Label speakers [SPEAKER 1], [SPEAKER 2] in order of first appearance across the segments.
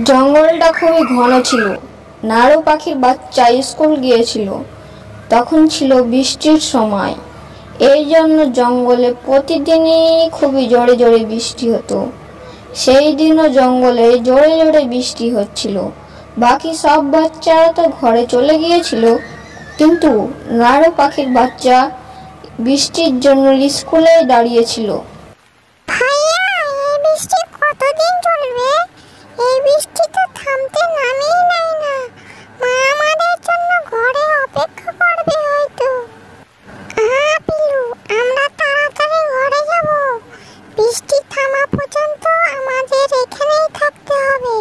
[SPEAKER 1] জঙ্গলটা খুবই ঘন ছিল। নাড়ু পাখির বাচ্চা স্কুল গিয়েছিল। তখন ছিল বৃষ্টির সময়। এই জন্য জঙ্গলে প্রতিদিনই খুবই জোরে জোরে বৃষ্টি হতো। সেই দিনও জঙ্গলে জোরে জোরে বৃষ্টি হচ্ছিল। বাকি সব বাচ্চারা তো ঘরে চলে গিয়েছিল, কিন্তু নাড়ু পাখির বাচ্চা বৃষ্টির জন্য স্কুলে দাঁড়িয়েছিল।
[SPEAKER 2] ভাইয়া, এই বৃষ্টি কতদিন চলবে? এই বৃষ্টি তো থামতে নামেই নাই না। মা আমাদের জন্য ঘরে অপেক্ষা করবে হয়তো। পিলু, আমরা তাড়াতাড়ি ঘরে যাব। বৃষ্টি থামা পর্যন্ত আমাদের এখানেই থাকতে হবে।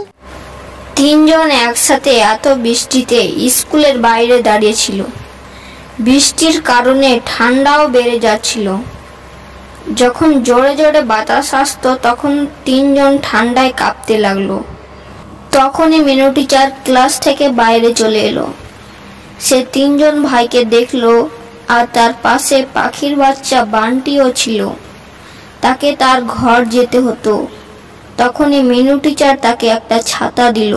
[SPEAKER 1] তিনজন একসাথে এত বৃষ্টিতে স্কুলের বাইরে দাঁড়িয়েছিল। বৃষ্টির কারণে ঠান্ডাও বেড়ে যাচ্ছিল। যখন জোরে জোরে বাতাস আসতো তখন তিনজন ঠান্ডায় কাঁপতে লাগলো। তখনই মিনু টিচার ক্লাস থেকে বাইরে চলে এলো। সে তিনজন ভাইকে দেখলো, আর তার পাশে পাখির বাচ্চা বান্টিও ছিল। তাকে তার ঘর যেতে হতো। তখনই মিনু টিচার তাকে একটা ছাতা দিল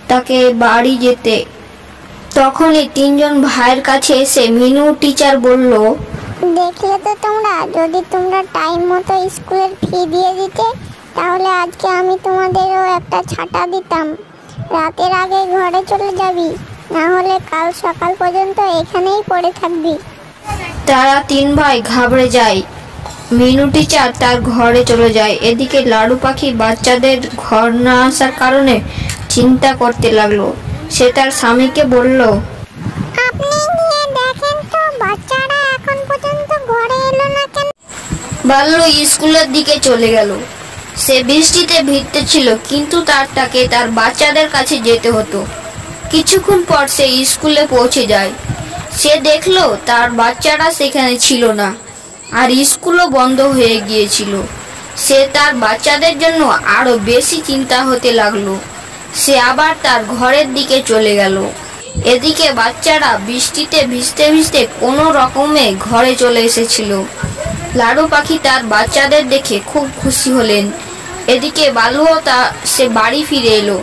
[SPEAKER 1] তাকে বাড়ি যেতে। তখনই তিনজন ভাইয়ের কাছে এসে মিনু টিচার বলল,
[SPEAKER 2] দেখলে তো তোমরা, যদি তোমরা টাইম মতো স্কুলের ফি দিয়ে দিতে তাহলে আজকে আমি তোমাদেরও একটা ছাতা দিতাম। রাতের আগে ঘরে চলে যাবি, না হলে কাল সকাল পর্যন্ত এখানেই পড়ে থাকবি।
[SPEAKER 1] তারা তিন ভাই ঘাবড়ে যায়। মিনু টিচার তার ঘরে চলে যায়। এদিকে লাড্ডু পাখি বাচ্চাদের ঘর না আসার কারণে চিন্তা করতে লাগলো। সে তার স্বামীকে বলল,
[SPEAKER 2] আপনি গিয়ে দেখেন তো বাচ্চারা এখন পর্যন্ত ঘরে এলো না কেন।
[SPEAKER 1] বাল্লু স্কুলের দিকে চলে গেল। সে বৃষ্টিতে ভিজতে ছিল, কিন্তু তাকে তার বাচ্চাদের কাছে যেতে হতো। কিছুক্ষণ পর সে স্কুলে পৌঁছে যায়। সে দেখলো তার বাচ্চারা সেখানে ছিল না, আর স্কুলও বন্ধ হয়ে গিয়েছিল। সে তার বাচ্চাদের জন্য আরো বেশি চিন্তা হতে লাগলো। সে আবার তার ঘরের দিকে চলে গেল। এদিকে বাচ্চারা বৃষ্টিতে ভিজতে ভিজতে কোনো রকমে ঘরে চলে এসেছিল। লাড্ডু পাখি তার বাচ্চাদের দেখে খুব খুশি হলেন। এদিকে বালুও সে বাড়ি ফিরে এলো।